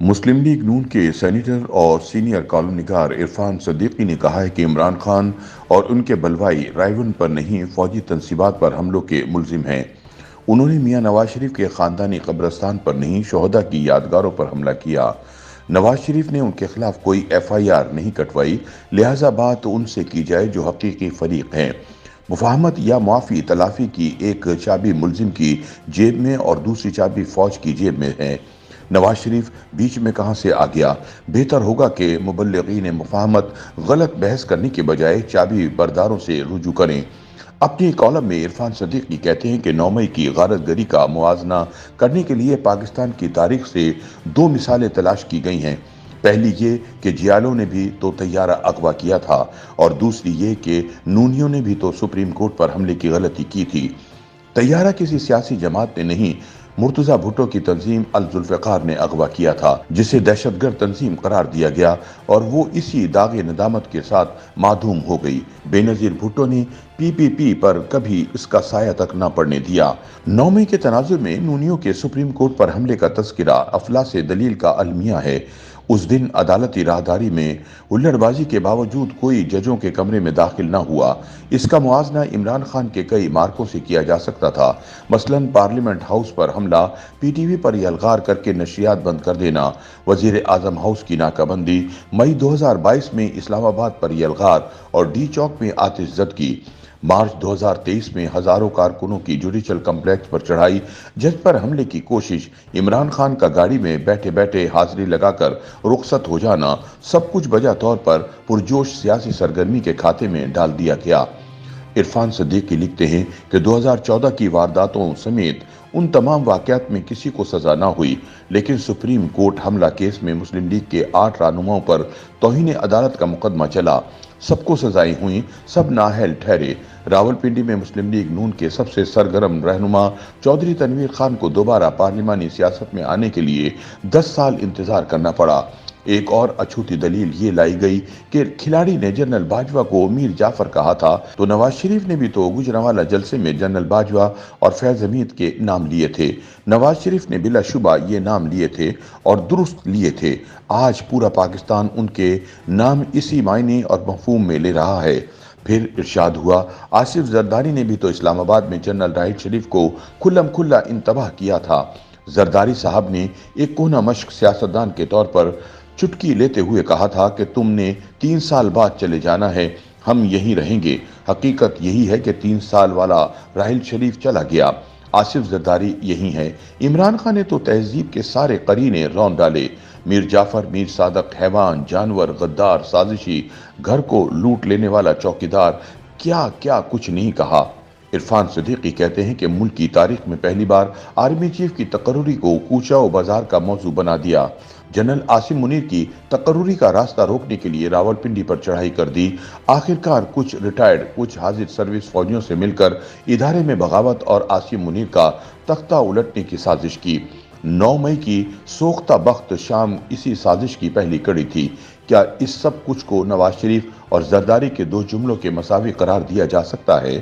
مسلم league نون کے senator اور senior column نگار عرفان صدیقی نے کہا ہے کہ عمران خان اور ان کے بلوائی رائیون پر نہیں فوجی تنصیبات پر حملوں کے ملزم ہیں۔ انہوں نے میاں نواز شریف کے خاندانی قبرستان پر نہیں شہداء کی یادگاروں پر حملہ کیا۔ نواز شریف نے ان کے خلاف کوئی ایف آئی آر نہیں کٹوائی، لہٰذا بات ان سے کی جائے جو حقیقی فریق ہیں۔ مفاہمت یا معافی تلافی کی ایک چابی ملزم کی جیب میں اور دوسری چابی فوج کی جیب میں ہے۔ نواز شریف بیچ میں کہاں سے آ گیا؟ بہتر ہوگا کہ مبلغین مفاہمت غلط بحث کرنے کے بجائے چابی برداروں سے رجوع کریں۔ اپنی کالم میں عرفان صدیقی کہتے ہیں کہ 9 مئی کی غارت گری کا موازنہ کرنے کے لیے پاکستان کی تاریخ سے 2 مثالیں تلاش کی گئی ہیں۔ پہلی یہ کہ جیالوں نے بھی تو طیارہ اغوا کیا تھا، اور دوسری یہ کہ نونیوں نے بھی تو سپریم کورٹ پر حملے کی غلطی کی تھی۔ طیارہ کسی سیاسی جماعت نے نہیں، مرتضی بھٹو کی تنظیم الذوالفقار نے اغوا کیا تھا، جسے دہشت گرد تنظیم قرار دیا گیا اور وہ اسی داغ ندامت کے ساتھ معدوم ہو گئی۔ بے نظیر بھٹو نے پی پر کبھی اس کا سایہ تک نہ پڑنے دیا۔ 9 مئی کے تناظر میں نونیوں کے سپریم کورٹ پر حملے کا تذکرہ افلاس دلیل کا المیہ ہے۔ اس دن عدالتی راہداری میں ہلڑ بازی کے باوجود کوئی ججوں کے کمرے میں داخل نہ ہوا۔ اس کا موازنہ عمران خان کے کئی مارکوں سے کیا جا سکتا تھا، مثلاً پارلیمنٹ ہاؤس پر حملہ، پی ٹی وی پر یلغار کر کے نشریات بند کر دینا، وزیر اعظم ہاؤس کی ناکہ بندی، مئی 2022 میں اسلام آباد پر یلغار اور ڈی چوک میں آتش زدگی، مارچ 2023 میں ہزاروں کارکنوں کی جوڈیشل کمپلیکس پر چڑھائی، جج پر حملے کی کوشش، عمران خان کا گاڑی میں بیٹھے بیٹھے حاضری لگا کر رخصت ہو جانا، سب کچھ بجا طور پر پرجوش سیاسی سرگرمی کے کھاتے میں ڈال دیا گیا۔ عرفان صدیقی لکھتے ہیں کہ 2014 کی وارداتوں سمیت ان تمام واقعات میں کسی کو سزا نہ ہوئی، لیکن سپریم کورٹ حملہ کیس میں مسلم لیگ کے 8 رہنماؤں پر توہین عدالت کا مقدمہ چلا، سب کو سزائیں ہوئیں، سب نااہل ٹھہرے۔ راولپنڈی میں مسلم لیگ نون کے سب سے سرگرم رہنما چودھری تنویر خان کو دوبارہ پارلیمانی سیاست میں آنے کے لیے 10 سال انتظار کرنا پڑا۔ ایک اور اچھوتی دلیل یہ لائی گئی کہ کھلاڑی نے جنرل باجوہ کو میر جعفر کہا تھا، تو نواز شریف نے بھی تو گوجرانوالہ جلسے میں جنرل باجوہ اور فیض حمید کے نام لیے تھے۔ نواز شریف نے بلا شبہ یہ نام لیے تھے اور درست لیے تھے۔ آج پورا پاکستان ان کے نام اسی معنی اور مفہوم میں لے رہا ہے۔ پھر ارشاد ہوا، آصف زرداری نے بھی تو اسلام آباد میں جنرل راحیل شریف کو کھلم کھلا انتباہ کیا تھا۔ زرداری صاحب نے ایک کہنہ مشق سیاستدان کے طور پر چٹکی لیتے ہوئے کہا تھا کہ تم نے 3 سال بعد چلے جانا ہے، ہم یہیں رہیں گے۔ حقیقت یہی ہے کہ 3 سال والا راحیل شریف چلا گیا، آصف زرداری یہی ہے۔ عمران خان نے تو تہذیب کے سارے قرینے رون ڈالے، میر جعفر، میر صادق، حیوان، جانور، غدار، سازشی، گھر کو لوٹ لینے والا چوکیدار، کیا کیا کچھ نہیں کہا۔ عرفان صدیقی کہتے ہیں کہ ملک کی تاریخ میں پہلی بار آرمی چیف کی تقرری کو کوچہ و بازار کا موضوع بنا دیا۔ جنرل عاصم منیر کی تقرری کا راستہ روکنے کے لیے راولپنڈی پر چڑھائی کر دی۔ آخرکار کچھ ریٹائرڈ، کچھ حاضر سروس فوجیوں سے مل کر ادارے میں بغاوت اور عاصم منیر کا تختہ الٹنے کی سازش کی۔ 9 مئی کی سوختہ بخت شام اسی سازش کی پہلی کڑی تھی۔ کیا اس سب کچھ کو نواز شریف اور زرداری کے 2 جملوں کے مساوی قرار دیا جا سکتا ہے؟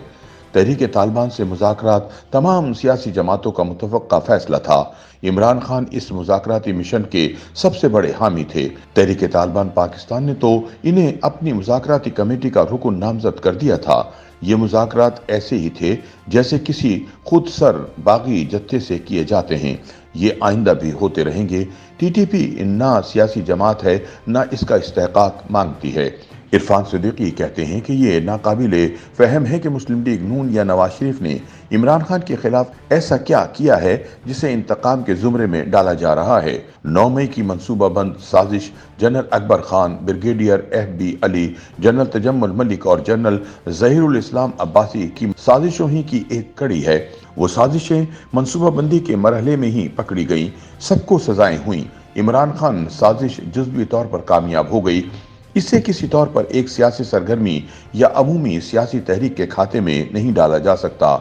تحریک طالبان سے مذاکرات تمام سیاسی جماعتوں کا متفقہ فیصلہ تھا۔ عمران خان اس مذاکراتی مشن کے سب سے بڑے حامی تھے۔ تحریک طالبان پاکستان نے تو انہیں اپنی مذاکراتی کمیٹی کا رکن نامزد کر دیا تھا۔ یہ مذاکرات ایسے ہی تھے جیسے کسی خود سر باغی جتھے سے کیے جاتے ہیں۔ یہ آئندہ بھی ہوتے رہیں گے۔ ٹی ٹی پی نہ سیاسی جماعت ہے، نہ اس کا استحقاق مانگتی ہے۔ عرفان صدیقی کہتے ہیں کہ یہ ناقابل فہم ہے کہ مسلم لیگ نون یا نواز شریف نے عمران خان کے خلاف ایسا کیا کیا ہے جسے انتقام کے زمرے میں ڈالا جا رہا ہے۔ 9 مئی کی منصوبہ بند سازش جنرل اکبر خان، بریگیڈیئر ایف بی علی، جنرل تجمل ملک اور جنرل ظہیر الاسلام عباسی کی سازشوں ہی کی ایک کڑی ہے۔ وہ سازشیں منصوبہ بندی کے مرحلے میں ہی پکڑی گئیں، سب کو سزائیں ہوئیں۔ عمران خان سازش جزوی طور پر کامیاب ہو گئی۔ اسے کسی طور پر ایک سیاسی سرگرمی یا عمومی سیاسی تحریک کے کھاتے میں نہیں ڈالا جا سکتا۔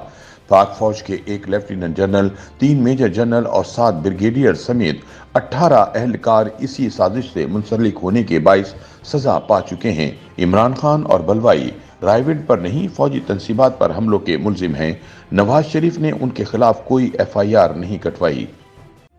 پاک فوج کے 1 لیفٹیننٹ جنرل، 3 میجر جنرل اور 7 بریگیڈیئر سمیت 18 اہلکار اسی سازش سے منسلک ہونے کے باعث سزا پا چکے ہیں۔ عمران خان اور بلوائی رائیونڈ پر نہیں فوجی تنصیبات پر حملوں کے ملزم ہیں۔ نواز شریف نے ان کے خلاف کوئی ایف آئی آر نہیں کٹوائی۔